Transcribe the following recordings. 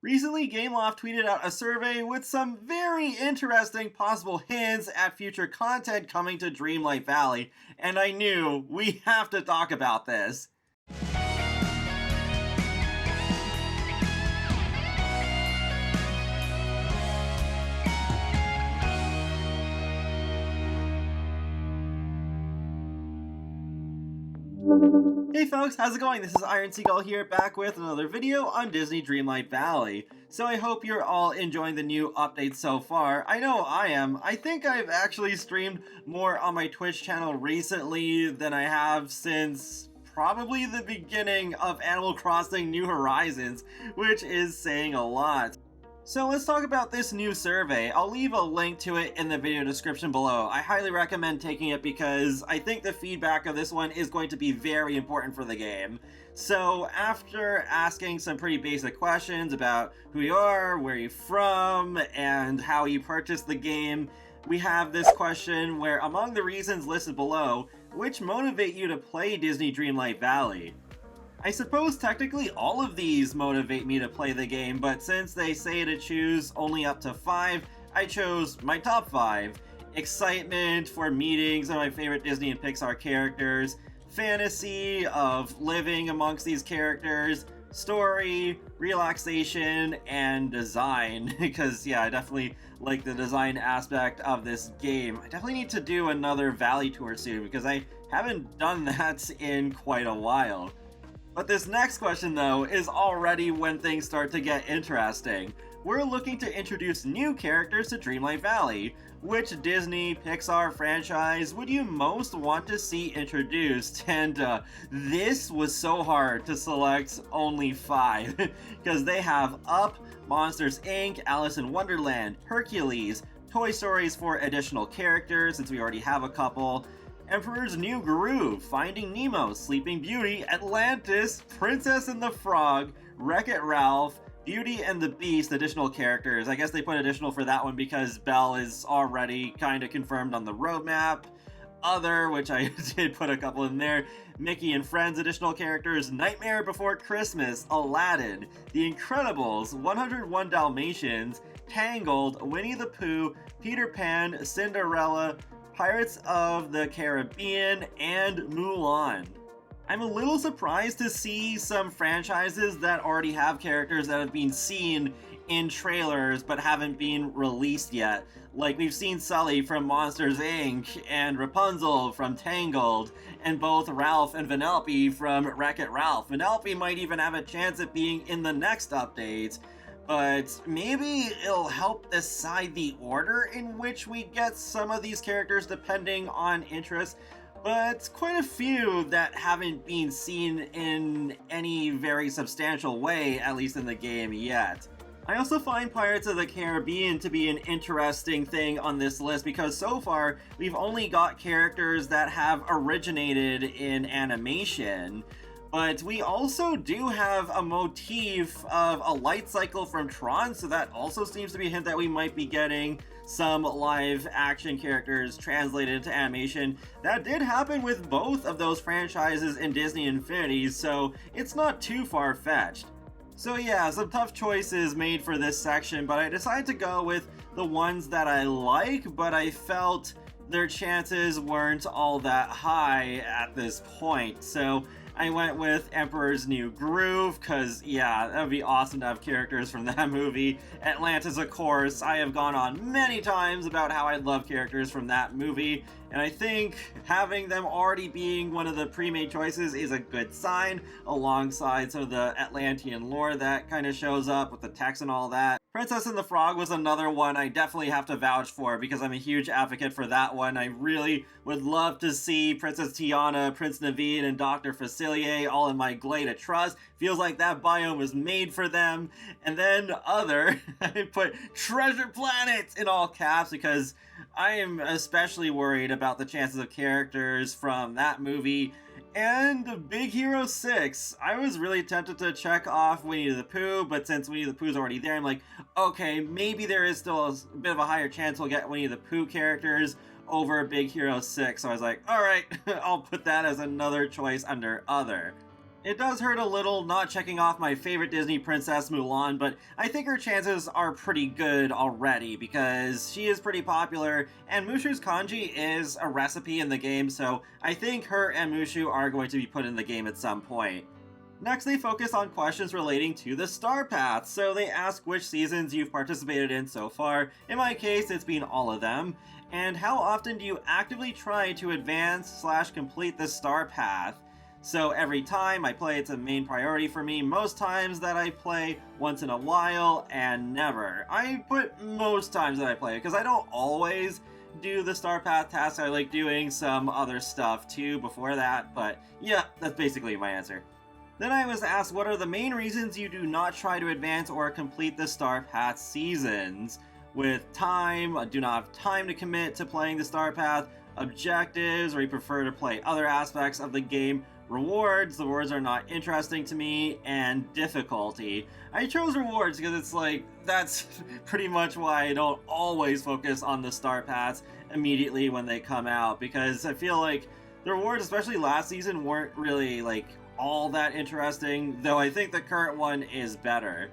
Recently, Gameloft tweeted out a survey with some very interesting possible hints at future content coming to Dreamlight Valley, and I knew we have to talk about this. Hey folks, how's it going? This is Iron Seagull here, back with another video on Disney Dreamlight Valley. So I hope you're all enjoying the new updates so far. I know I am. I think I've actually streamed more on my Twitch channel recently than I have since probably the beginning of Animal Crossing New Horizons, which is saying a lot. So let's talk about this new survey. I'll leave a link to it in the video description below. I highly recommend taking it because I think the feedback of this one is going to be very important for the game. So after asking some pretty basic questions about who you are, where you're from, and how you purchased the game, we have this question where among the reasons listed below, which motivate you to play Disney Dreamlight Valley? I suppose technically all of these motivate me to play the game, but since they say to choose only up to 5, I chose my top 5. Excitement for meeting some of my favorite Disney and Pixar characters, fantasy of living amongst these characters, story, relaxation, and design, because yeah, I definitely like the design aspect of this game. I definitely need to do another Valley tour soon, because I haven't done that in quite a while. But this next question, though, is already when things start to get interesting. We're looking to introduce new characters to Dreamlight Valley. Which Disney, Pixar franchise would you most want to see introduced? And this was so hard to select only 5, because they have Up, Monsters Inc., Alice in Wonderland, Hercules, Toy Stories for additional characters, since we already have a couple, Emperor's New Groove, Finding Nemo, Sleeping Beauty, Atlantis, Princess and the Frog, Wreck-It Ralph, Beauty and the Beast, additional characters. I guess they put additional for that one because Belle is already kind of confirmed on the roadmap. Other, which I did put a couple in there, Mickey and Friends additional characters, Nightmare Before Christmas, Aladdin, The Incredibles, 101 Dalmatians, Tangled, Winnie the Pooh, Peter Pan, Cinderella, Pirates of the Caribbean, and Mulan. I'm a little surprised to see some franchises that already have characters that have been seen in trailers but haven't been released yet. Like we've seen Sully from Monsters Inc. and Rapunzel from Tangled, and both Ralph and Vanellope from Wreck-It Ralph. Vanellope might even have a chance at being in the next update. But maybe it'll help decide the order in which we get some of these characters depending on interest, but quite a few that haven't been seen in any very substantial way, at least in the game yet. I also find Pirates of the Caribbean to be an interesting thing on this list because so far we've only got characters that have originated in animation. But we also do have a motif of a light cycle from Tron, so that also seems to be a hint that we might be getting some live action characters translated into animation. That did happen with both of those franchises in Disney Infinity, so it's not too far-fetched. So yeah, some tough choices made for this section, but I decided to go with the ones that I like, but I felt their chances weren't all that high at this point. So I went with Emperor's New Groove, because, yeah, that would be awesome to have characters from that movie. Atlantis, of course, I have gone on many times about how I love characters from that movie, and I think having them already being one of the pre-made choices is a good sign, alongside some of the Atlantean lore that kind of shows up with the text and all that. Princess and the Frog was another one I definitely have to vouch for because I'm a huge advocate for that one. I really would love to see Princess Tiana, Prince Naveen, and Dr. Facilier all in my Glade of Trust. Feels like that biome was made for them. And then Other, I put Treasure Planet in all caps because I am especially worried about the chances of characters from that movie. And Big Hero 6. I was really tempted to check off Winnie the Pooh, but since Winnie the Pooh's already there, I'm like, okay, maybe there is still a bit of a higher chance we'll get Winnie the Pooh characters over Big Hero 6. So I was like, alright, I'll put that as another choice under Other. It does hurt a little not checking off my favorite Disney princess, Mulan, but I think her chances are pretty good already because she is pretty popular, and Mushu's kanji is a recipe in the game, so I think her and Mushu are going to be put in the game at some point. Next, they focus on questions relating to the star paths, so they ask which seasons you've participated in so far. In my case, it's been all of them. And how often do you actively try to advance/complete the star path? So every time I play, it's a main priority for me. Most times that I play, once in a while, and never. I put most times that I play, because I don't always do the star path tasks. I like doing some other stuff too before that, but yeah, that's basically my answer. Then I was asked, what are the main reasons you do not try to advance or complete the star path seasons? With time, I do not have time to commit to playing the star path. Objectives, or you prefer to play other aspects of the game. Rewards, the rewards are not interesting to me. And difficulty. I chose rewards because it's like, that's pretty much why I don't always focus on the star paths immediately when they come out, because I feel like the rewards, especially last season, weren't really like all that interesting, though I think the current one is better.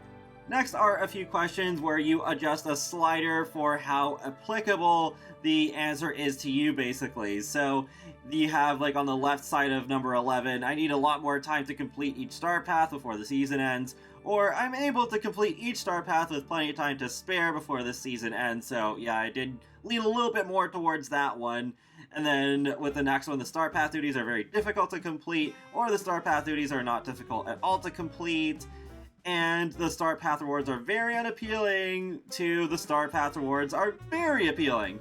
Next are a few questions where you adjust a slider for how applicable the answer is to you, basically. So you have, like, on the left side of number 11, I need a lot more time to complete each star path before the season ends, or I'm able to complete each star path with plenty of time to spare before the season ends. So yeah, I did lean a little bit more towards that one. And then with the next one, the star path duties are very difficult to complete, or the star path duties are not difficult at all to complete. And the star path rewards are very unappealing to the star path rewards are very appealing.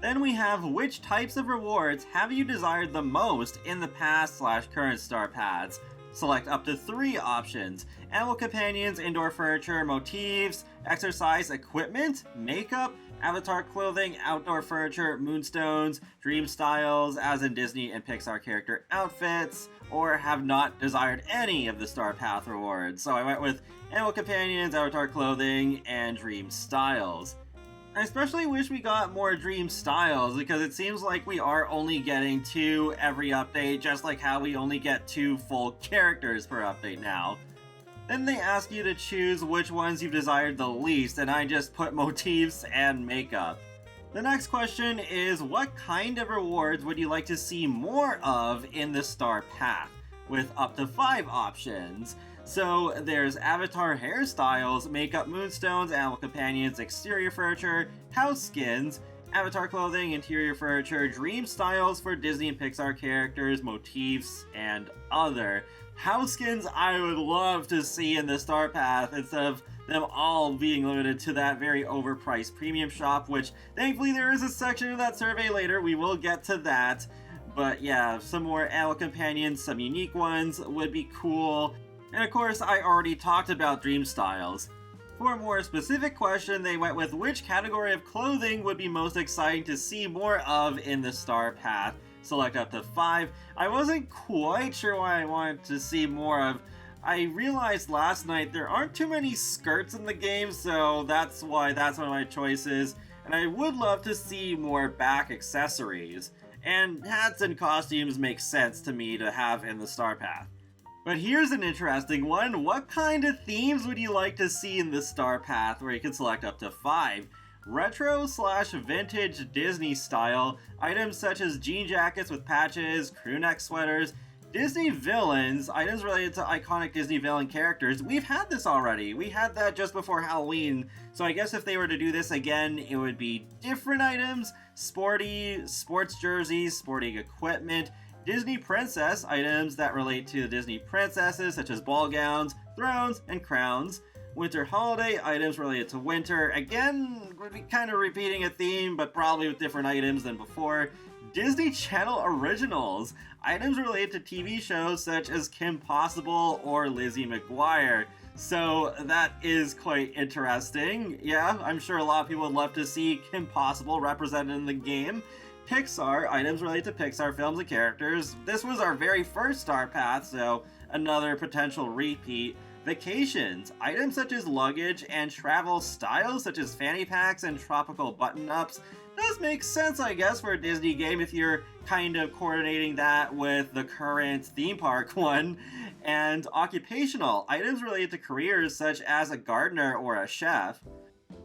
Then we have, which types of rewards have you desired the most in the past/current star paths? Select up to 3 options: animal companions, indoor furniture, motifs, exercise equipment, makeup, avatar clothing, outdoor furniture, moonstones, dream styles, as in Disney and Pixar character outfits, or have not desired any of the star path rewards. So I went with animal companions, avatar clothing, and dream styles. I especially wish we got more dream styles, because it seems like we are only getting 2 every update, just like how we only get 2 full characters per update now. Then they ask you to choose which ones you've desired the least, and I just put motifs and makeup. The next question is, what kind of rewards would you like to see more of in the star path? With up to 5 options. So there's avatar hairstyles, makeup, moonstones, animal companions, exterior furniture, house skins, avatar clothing, interior furniture, dream styles for Disney and Pixar characters, motifs, and other. House skins I would love to see in the star path instead of them all being limited to that very overpriced premium shop, which thankfully there is a section of that survey later. We will get to that. But yeah, some more animal companions, some unique ones would be cool. And of course, I already talked about dream styles. For a more specific question, they went with which category of clothing would be most exciting to see more of in the star path. Select up to 5. I wasn't quite sure what I wanted to see more of. I realized last night there aren't too many skirts in the game, so that's why that's one of my choices. And I would love to see more back accessories. And hats and costumes make sense to me to have in the star path. But here's an interesting one. What kind of themes would you like to see in the star path, where you can select up to 5? Retro/vintage Disney style, items such as jean jackets with patches, crew neck sweaters, Disney villains, items related to iconic Disney villain characters. We've had this already. We had that just before Halloween, so I guess if they were to do this again, it would be different items, sports jerseys, sporting equipment, Disney princess, items that relate to the Disney princesses, such as ball gowns, thrones, and crowns. Winter holiday, items related to winter. Again, would be kind of repeating a theme, but probably with different items than before. Disney Channel originals, items related to TV shows such as Kim Possible or Lizzie McGuire. So that is quite interesting. Yeah, I'm sure a lot of people would love to see Kim Possible represented in the game. Pixar, items related to Pixar films and characters. This was our very first star path, so another potential repeat. Vacations, items such as luggage and travel styles such as fanny packs and tropical button-ups. Does make sense, I guess, for a Disney game if you're kind of coordinating that with the current theme park one. And occupational, items related to careers such as a gardener or a chef.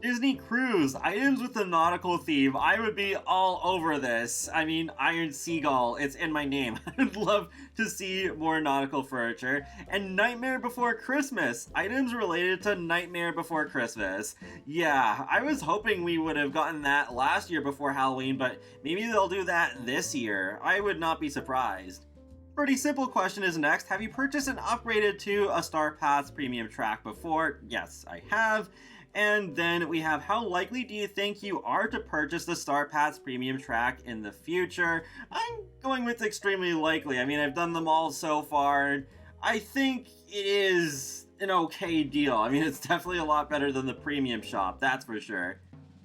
Disney Cruise, items with the nautical theme. I would be all over this. I mean, Iron Seagull, it's in my name. I'd love to see more nautical furniture. And Nightmare Before Christmas, items related to Nightmare Before Christmas. Yeah, I was hoping we would have gotten that last year before Halloween, but maybe they'll do that this year. I would not be surprised. Pretty simple question is next. Have you purchased and upgraded to a Star Pass premium track before? Yes, I have. And then we have, how likely do you think you are to purchase the Star Pass premium track in the future? I'm going with extremely likely. I mean, I've done them all so far. I think it is an okay deal. I mean, it's definitely a lot better than the premium shop, that's for sure.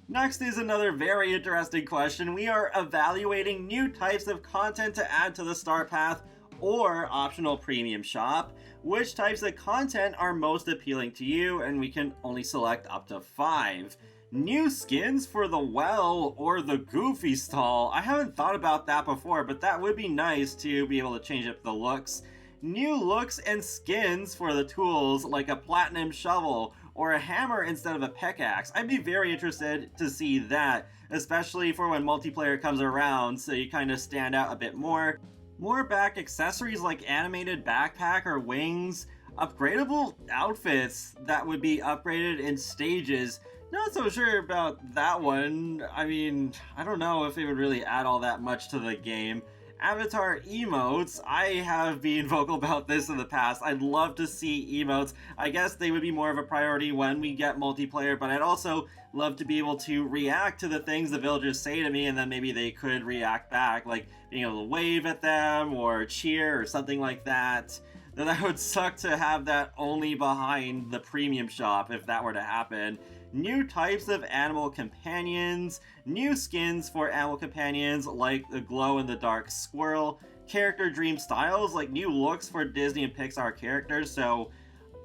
Next is another very interesting question. We are evaluating new types of content to add to the Star Pass or optional premium shop. Which types of content are most appealing to you? And we can only select up to 5. New skins for the well or the goofy stall. I haven't thought about that before, but that would be nice to be able to change up the looks. New looks and skins for the tools, like a platinum shovel or a hammer instead of a pickaxe. I'd be very interested to see that, especially for when multiplayer comes around, so you kind of stand out a bit more. More back accessories like animated backpack or wings, upgradable outfits that would be upgraded in stages. Not so sure about that one. I mean, I don't know if it would really add all that much to the game. Avatar emotes, I have been vocal about this in the past. I'd love to see emotes. I guess they would be more of a priority when we get multiplayer, but I'd also love to be able to react to the things the villagers say to me, and then maybe they could react back, like being able to wave at them or cheer or something like that. Then that would suck to have that only behind the premium shop if that were to happen. New types of animal companions, new skins for animal companions like the glow-in-the-dark squirrel, character dream styles like new looks for Disney and Pixar characters. So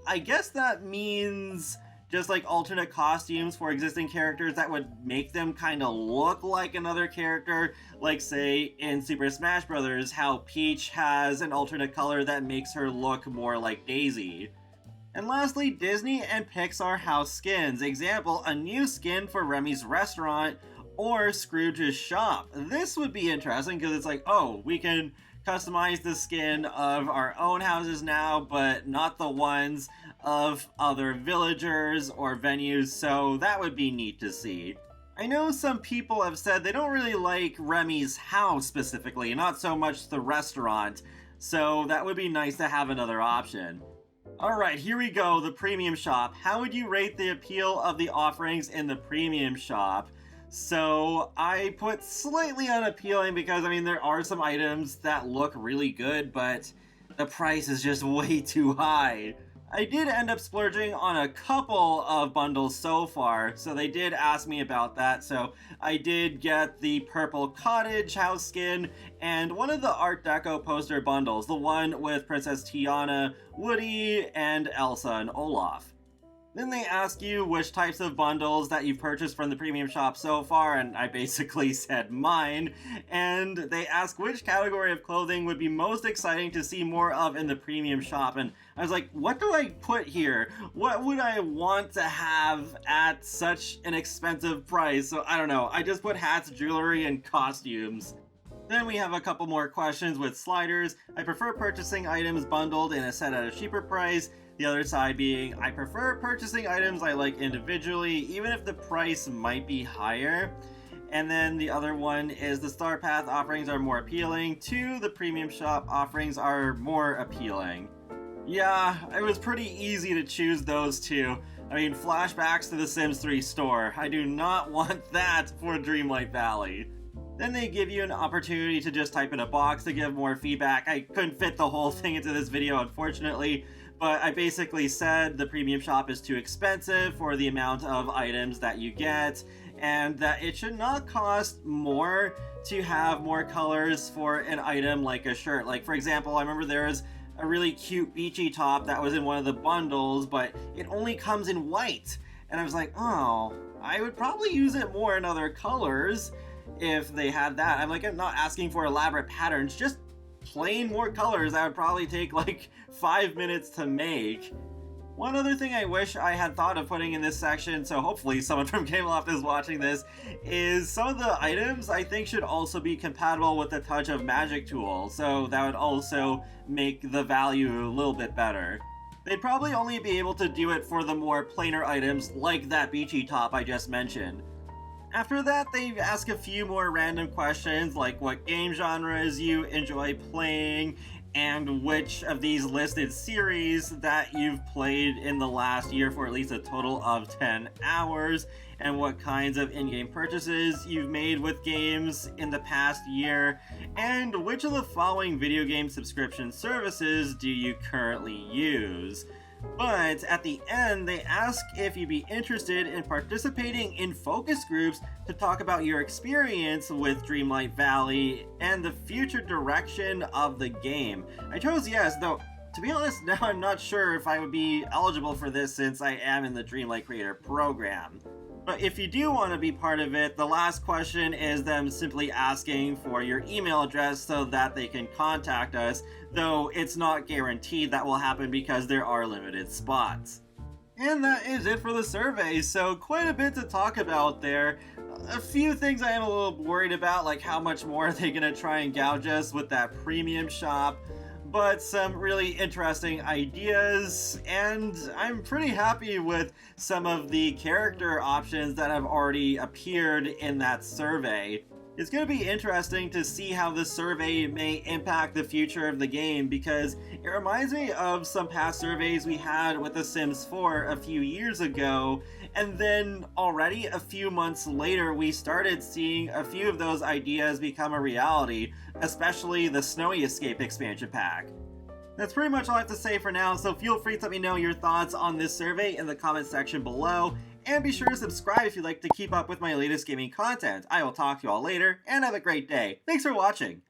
I guess that means just like alternate costumes for existing characters that would make them kind of look like another character, like say in Super Smash Bros. How Peach has an alternate color that makes her look more like Daisy. And lastly, Disney and Pixar house skins. Example, a new skin for Remy's restaurant or Scrooge's shop. This would be interesting because it's like, oh, we can customize the skin of our own houses now, but not the ones of other villagers or venues, so that would be neat to see. I know some people have said they don't really like Remy's house specifically, not so much the restaurant, so that would be nice to have another option. Alright, here we go, the premium shop. How would you rate the appeal of the offerings in the premium shop? So I put slightly unappealing because, I mean, there are some items that look really good, but the price is just way too high. I did end up splurging on a couple of bundles so far, so they did ask me about that. So I did get the purple cottage house skin and one of the Art Deco poster bundles, the one with Princess Tiana, Woody, and Elsa and Olaf. Then they ask you which types of bundles that you've purchased from the premium shop so far, and I basically said mine. And they ask which category of clothing would be most exciting to see more of in the premium shop. And I was like, what do I put here? What would I want to have at such an expensive price? So I don't know, I just put hats, jewelry, and costumes. Then we have a couple more questions with sliders. I prefer purchasing items bundled in a set at a cheaper price. The other side being, I prefer purchasing items I like individually, even if the price might be higher. And then the other one is the Star Path offerings are more appealing. 2, the premium shop offerings are more appealing. Yeah, it was pretty easy to choose those two. I mean, flashbacks to the Sims 3 store. I do not want that for Dreamlight Valley. Then they give you an opportunity to just type in a box to give more feedback. I couldn't fit the whole thing into this video, unfortunately, but I basically said the premium shop is too expensive for the amount of items that you get, and that it should not cost more to have more colors for an item like a shirt. Like, for example, I remember there was a really cute beachy top that was in one of the bundles, but it only comes in white. And I was like, oh, I would probably use it more in other colors if they had that. I'm not asking for elaborate patterns, just plain more colors that would probably take like 5 minutes to make. One other thing I wish I had thought of putting in this section, so hopefully someone from Gameloft is watching this, is some of the items I think should also be compatible with the Touch of Magic tool, so that would also make the value a little bit better. They'd probably only be able to do it for the more plainer items like that beachy top I just mentioned. After that, they ask a few more random questions like what game genres you enjoy playing, and which of these listed series that you've played in the last year for at least a total of 10 hours, and what kinds of in-game purchases you've made with games in the past year, and which of the following video game subscription services do you currently use. But at the end, they ask if you'd be interested in participating in focus groups to talk about your experience with Dreamlight Valley and the future direction of the game. I chose yes, though to be honest, now I'm not sure if I would be eligible for this since I am in the Dreamlight Creator Program. But if you do want to be part of it, the last question is them simply asking for your email address so that they can contact us, though it's not guaranteed that will happen because there are limited spots. And that is it for the survey, so quite a bit to talk about there. A few things I am a little worried about, like how much more are they going to try and gouge us with that premium shop, but some really interesting ideas, and I'm pretty happy with some of the character options that have already appeared in that survey. It's going to be interesting to see how this survey may impact the future of the game, because it reminds me of some past surveys we had with The Sims 4 a few years ago, and then already a few months later we started seeing a few of those ideas become a reality, especially the Snowy Escape expansion pack. That's pretty much all I have to say for now, so feel free to let me know your thoughts on this survey in the comment section below, and be sure to subscribe if you'd like to keep up with my latest gaming content. I will talk to you all later, and have a great day. Thanks for watching!